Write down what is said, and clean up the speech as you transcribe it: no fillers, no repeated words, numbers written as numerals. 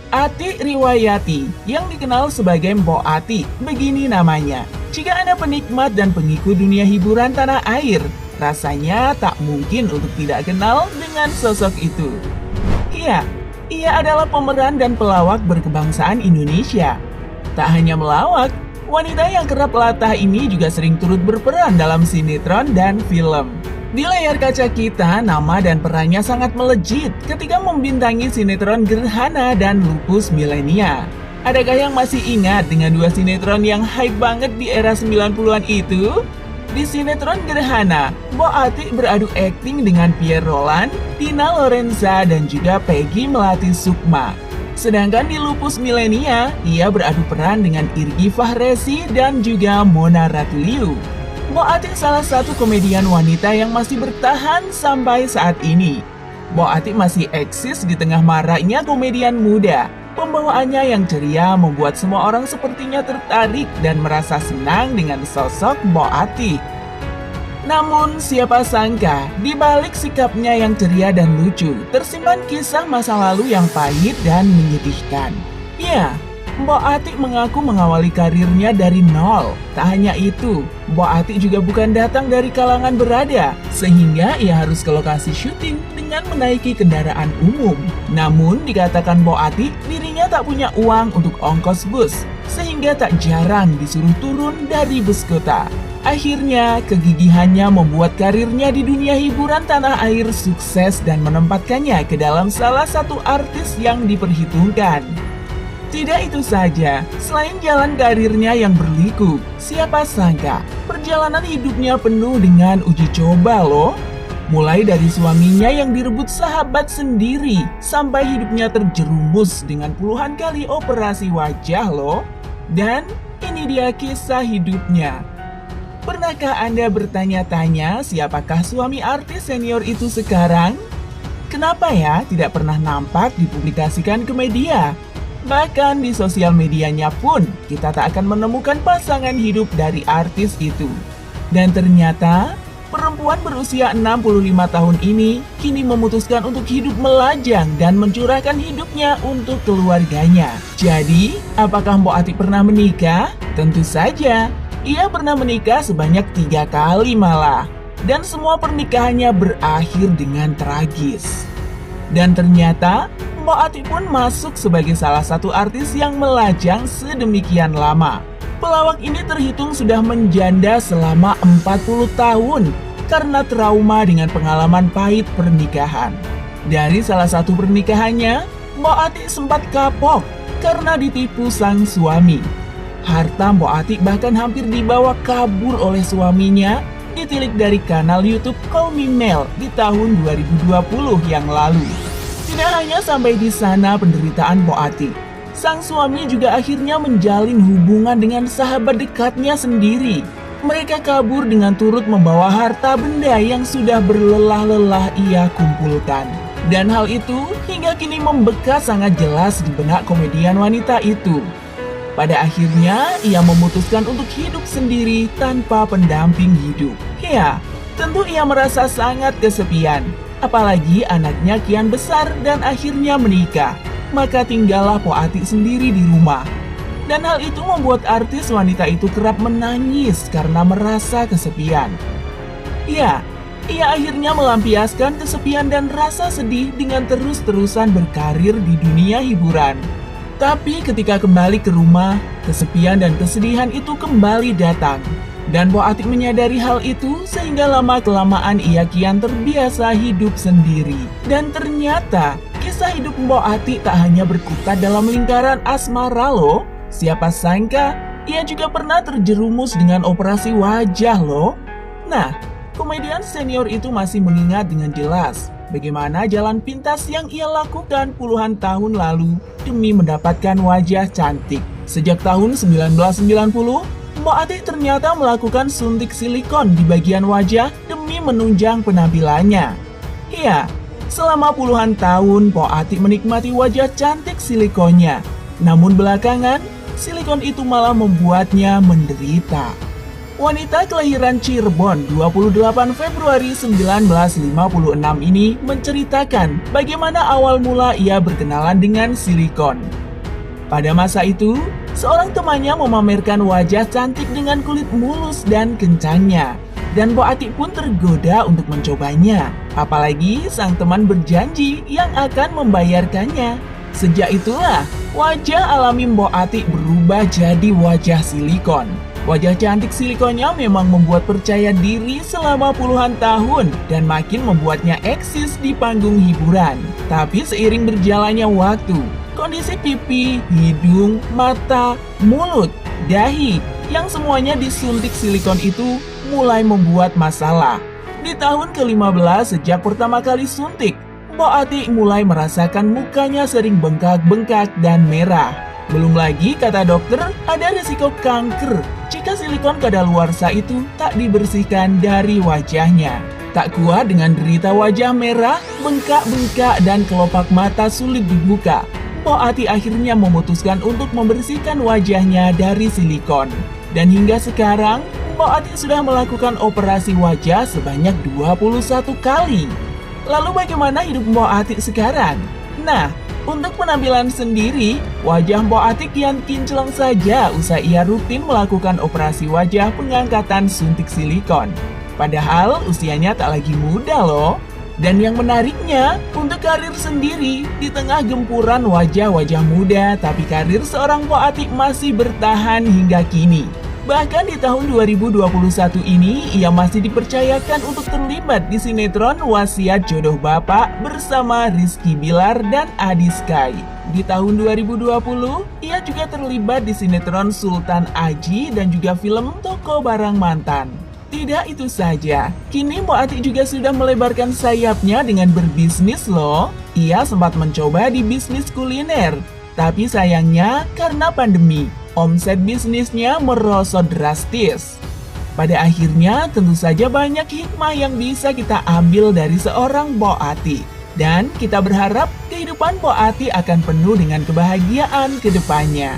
Ati Riwayati, yang dikenal sebagai Mpok Ati, begini namanya. Jika Anda penikmat dan pengikut dunia hiburan tanah air, rasanya tak mungkin untuk tidak kenal dengan sosok itu. Iya, ia adalah pemeran dan pelawak berkebangsaan Indonesia. Tak hanya melawak, wanita yang kerap latah ini juga sering turut berperan dalam sinetron dan film. Di layar kaca kita, nama dan perannya sangat melejit ketika membintangi sinetron Gerhana dan Lupus Milenia. Adakah yang masih ingat dengan dua sinetron yang hype banget di era 90-an itu? Di sinetron Gerhana, Mpok Ati beradu akting dengan Pierre Roland, Tina Lorenza, dan juga Peggy Melati Sukma. Sedangkan di Lupus Milenia, ia beradu peran dengan Irgi Fahrezi dan juga Mona Ratuliu. Mpok Ati salah satu komedian wanita yang masih bertahan sampai saat ini. Mpok Ati masih eksis di tengah maraknya komedian muda. Pembawaannya yang ceria membuat semua orang sepertinya tertarik dan merasa senang dengan sosok Mpok Ati. Namun siapa sangka, di balik sikapnya yang ceria dan lucu, tersimpan kisah masa lalu yang pahit dan menyedihkan. Ya, Mpok Ati mengaku mengawali karirnya dari nol. Tak hanya itu, Mpok Ati juga bukan datang dari kalangan berada, sehingga ia harus ke lokasi syuting dengan menaiki kendaraan umum. Namun dikatakan Mpok Ati, dirinya tak punya uang untuk ongkos bus, sehingga tak jarang disuruh turun dari bus kota. Akhirnya, kegigihannya membuat karirnya di dunia hiburan tanah air sukses dan menempatkannya ke dalam salah satu artis yang diperhitungkan. Tidak itu saja, selain jalan karirnya yang berliku, siapa sangka perjalanan hidupnya penuh dengan uji coba loh. Mulai dari suaminya yang direbut sahabat sendiri, sampai hidupnya terjerumus dengan puluhan kali operasi wajah loh. Dan ini dia kisah hidupnya. Pernahkah Anda bertanya-tanya siapakah suami artis senior itu sekarang? Kenapa ya tidak pernah nampak dipublikasikan ke media? Bahkan di sosial medianya pun kita tak akan menemukan pasangan hidup dari artis itu. Dan ternyata perempuan berusia 65 tahun ini kini memutuskan untuk hidup melajang dan mencurahkan hidupnya untuk keluarganya. Jadi, apakah Mpok Ati pernah menikah? Tentu saja, ia pernah menikah sebanyak 3 kali malah. Dan semua pernikahannya berakhir dengan tragis. Dan ternyata Mpok Ati pun masuk sebagai salah satu artis yang melajang sedemikian lama. Pelawak ini terhitung sudah menjanda selama 40 tahun karena trauma dengan pengalaman pahit pernikahan. Dari salah satu pernikahannya, Mpok Ati sempat kapok karena ditipu sang suami. Harta Mpok Ati bahkan hampir dibawa kabur oleh suaminya, ditilik dari kanal YouTube Call Me Mel di tahun 2020 yang lalu. Tidak hanya sampai di sana penderitaan Mpok Ati, sang suami juga akhirnya menjalin hubungan dengan sahabat dekatnya sendiri. Mereka kabur dengan turut membawa harta benda yang sudah berlelah-lelah ia kumpulkan. Dan hal itu hingga kini membekas sangat jelas di benak komedian wanita itu. Pada akhirnya, ia memutuskan untuk hidup sendiri tanpa pendamping hidup. Ya, tentu ia merasa sangat kesepian. Apalagi anaknya kian besar dan akhirnya menikah. Maka tinggallah Mpok Ati sendiri di rumah. Dan hal itu membuat artis wanita itu kerap menangis karena merasa kesepian. Ya, ia akhirnya melampiaskan kesepian dan rasa sedih dengan terus-terusan berkarir di dunia hiburan. Tapi ketika kembali ke rumah, kesepian dan kesedihan itu kembali datang. Dan Mpok Ati menyadari hal itu sehingga lama-kelamaan ia kian terbiasa hidup sendiri. Dan ternyata kisah hidup Mpok Ati tak hanya berkutat dalam lingkaran asmara loh. Siapa sangka ia juga pernah terjerumus dengan operasi wajah loh. Nah, komedian senior itu masih mengingat dengan jelas bagaimana jalan pintas yang ia lakukan puluhan tahun lalu demi mendapatkan wajah cantik. Sejak tahun 1990, Mpok Ati ternyata melakukan suntik silikon di bagian wajah demi menunjang penampilannya. Iya, selama puluhan tahun Mpok Ati menikmati wajah cantik silikonnya. Namun belakangan, silikon itu malah membuatnya menderita. Wanita kelahiran Cirebon 28 Februari 1956 ini menceritakan bagaimana awal mula ia berkenalan dengan silikon. Pada masa itu, seorang temannya memamerkan wajah cantik dengan kulit mulus dan kencangnya. Dan Mbok Ati pun tergoda untuk mencobanya. Apalagi sang teman berjanji yang akan membayarkannya. Sejak itulah, wajah alami Mbok Ati berubah jadi wajah silikon. Wajah cantik silikonnya memang membuat percaya diri selama puluhan tahun dan makin membuatnya eksis di panggung hiburan. Tapi seiring berjalannya waktu, kondisi pipi, hidung, mata, mulut, dahi yang semuanya disuntik silikon itu mulai membuat masalah. Di tahun ke-15 sejak pertama kali suntik, Mbok Ati mulai merasakan mukanya sering bengkak-bengkak dan merah. Belum lagi, kata dokter, ada risiko kanker jika silikon kadaluarsa itu tak dibersihkan dari wajahnya. Tak kuat dengan derita wajah merah, bengkak-bengkak, dan kelopak mata sulit dibuka, Mbok Ati akhirnya memutuskan untuk membersihkan wajahnya dari silikon. Dan hingga sekarang, Mbok Ati sudah melakukan operasi wajah sebanyak 21 kali. Lalu bagaimana hidup Mbok Ati sekarang? Nah, untuk penampilan sendiri, wajah Mbok Ati kian kinclong saja usai ia rutin melakukan operasi wajah pengangkatan suntik silikon. Padahal usianya tak lagi muda loh. Dan yang menariknya, untuk karir sendiri, di tengah gempuran wajah-wajah muda, tapi karir seorang Mbok Ati masih bertahan hingga kini. Bahkan di tahun 2021 ini, ia masih dipercayakan untuk terlibat di sinetron Wasiat Jodoh Bapak bersama Rizky Bilar dan Adi Sky. Di tahun 2020, ia juga terlibat di sinetron Sultan Aji dan juga film Toko Barang Mantan. Tidak itu saja, kini Mbok Ati juga sudah melebarkan sayapnya dengan berbisnis loh. Ia sempat mencoba di bisnis kuliner, tapi sayangnya karena pandemi, omset bisnisnya merosot drastis. Pada akhirnya tentu saja banyak hikmah yang bisa kita ambil dari seorang Mbok Ati. Dan kita berharap kehidupan Mbok Ati akan penuh dengan kebahagiaan ke depannya.